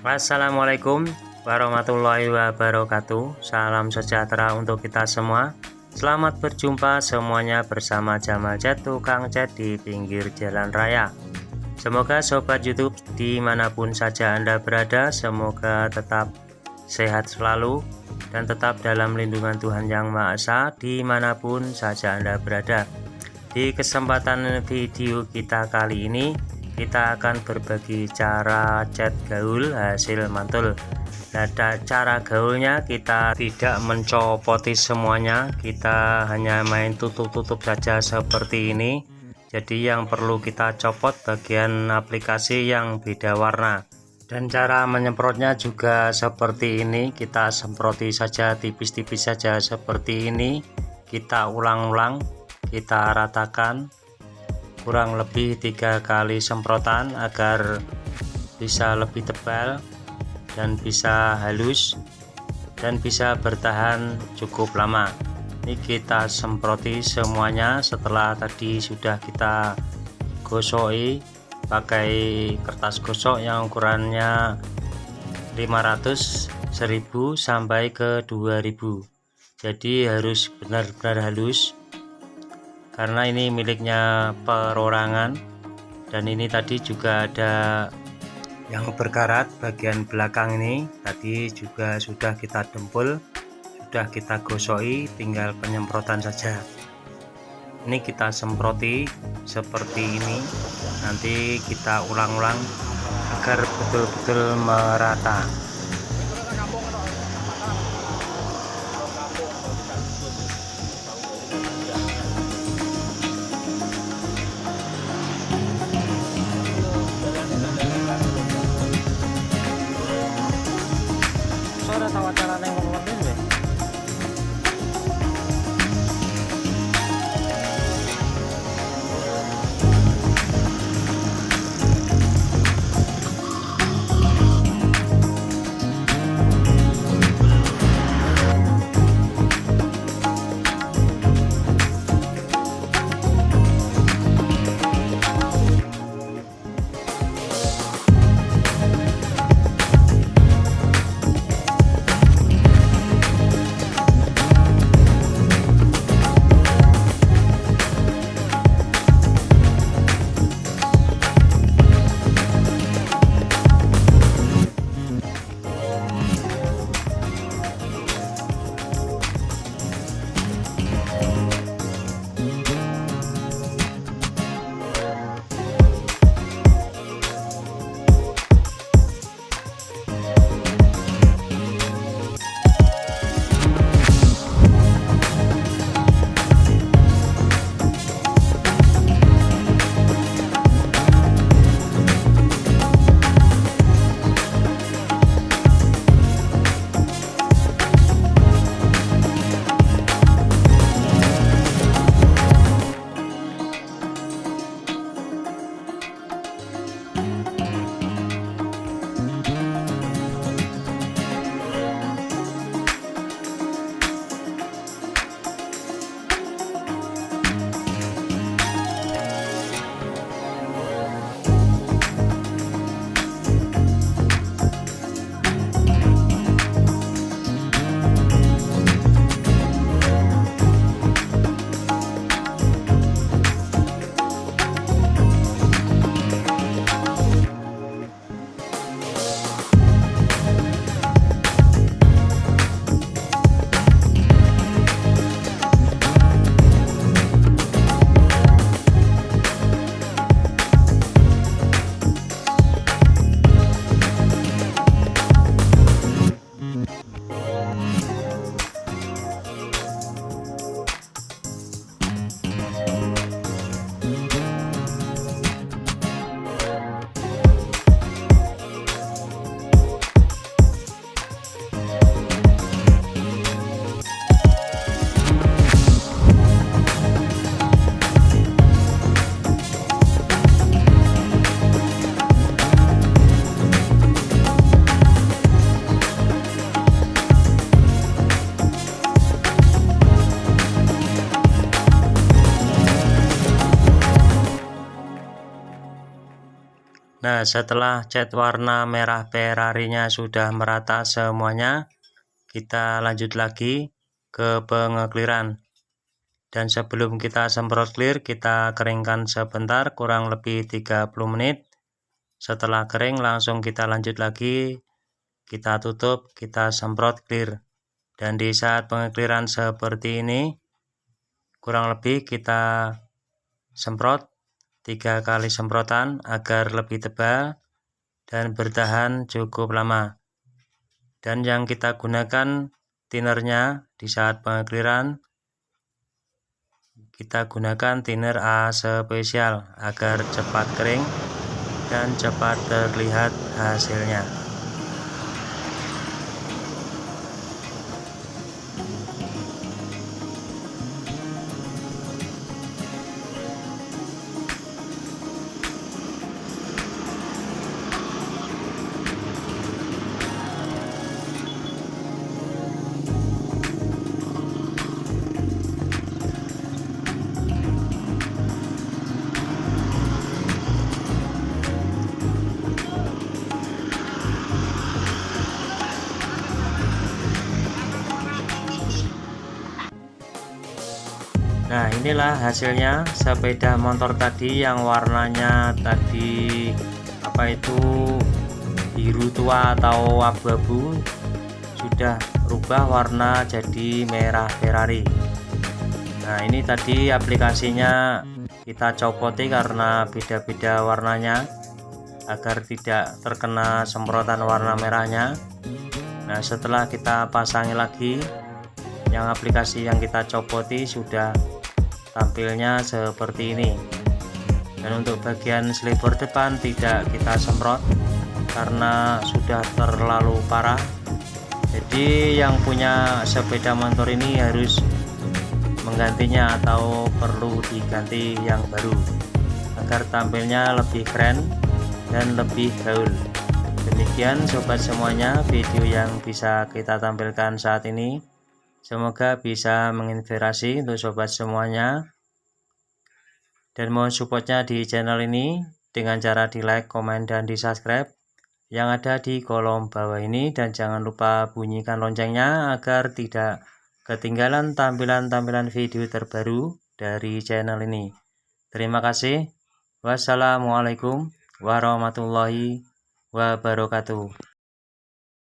Assalamualaikum warahmatullahi wabarakatuh. Salam sejahtera untuk kita semua. Selamat berjumpa semuanya bersama Jamal Cat, tukang cat di pinggir jalan raya. Semoga sobat YouTube dimanapun saja Anda berada, semoga tetap sehat selalu dan tetap dalam lindungan Tuhan Yang Maha Esa dimanapun saja Anda berada. Di kesempatan video kita kali ini, kita akan berbagi cara cat gaul hasil mantul. Nah, cara gaulnya kita tidak mencopoti semuanya, kita hanya main tutup-tutup saja seperti ini. Jadi yang perlu kita copot bagian aplikasi yang beda warna. Dan cara menyemprotnya juga seperti ini, kita semproti saja tipis-tipis saja seperti ini. Kita ulang-ulang, kita ratakan kurang lebih 3 kali semprotan agar bisa lebih tebal dan bisa halus dan bisa bertahan cukup lama. Ini kita semproti semuanya setelah tadi sudah kita gosoki pakai kertas gosok yang ukurannya 500, 1000 sampai ke 2000. Jadi harus benar-benar halus karena ini miliknya perorangan. Dan ini tadi juga ada yang berkarat bagian belakang ini, tadi juga sudah kita dempul, sudah kita gosoki, tinggal penyemprotan saja. Ini kita semproti seperti ini, nanti kita ulang-ulang agar betul-betul merata. Tahu acara yang ngomong deh. Nah, setelah cat warna merah Ferrari-nya sudah merata semuanya, kita lanjut lagi ke pengekliran. Dan sebelum kita semprot clear, kita keringkan sebentar, kurang lebih 30 menit. Setelah kering langsung kita lanjut lagi, kita tutup, kita semprot clear. Dan di saat pengekliran seperti ini, kurang lebih kita semprot 3 kali semprotan agar lebih tebal dan bertahan cukup lama. Dan yang kita gunakan thinnernya di saat pengekliran, kita gunakan thinner A spesial agar cepat kering dan cepat terlihat hasilnya. Nah, inilah hasilnya sepeda motor tadi yang warnanya tadi biru tua atau abu-abu, sudah rubah warna jadi merah Ferrari. Nah, ini tadi aplikasinya kita copoti karena beda-beda warnanya agar tidak terkena semprotan warna merahnya. Nah, setelah kita pasangi lagi, yang aplikasi yang kita copoti sudah tampilnya seperti ini. Dan untuk bagian sliver depan tidak kita semprot karena sudah terlalu parah. Jadi yang punya sepeda motor ini harus menggantinya atau perlu diganti yang baru agar tampilnya lebih keren dan lebih gaul. Demikian sobat semuanya video yang bisa kita tampilkan saat ini. Semoga bisa menginspirasi untuk sobat semuanya, dan mohon supportnya di channel ini dengan cara di like, komen, dan di subscribe yang ada di kolom bawah ini, dan jangan lupa bunyikan loncengnya agar tidak ketinggalan tampilan-tampilan video terbaru dari channel ini. Terima kasih. Wassalamualaikum warahmatullahi wabarakatuh.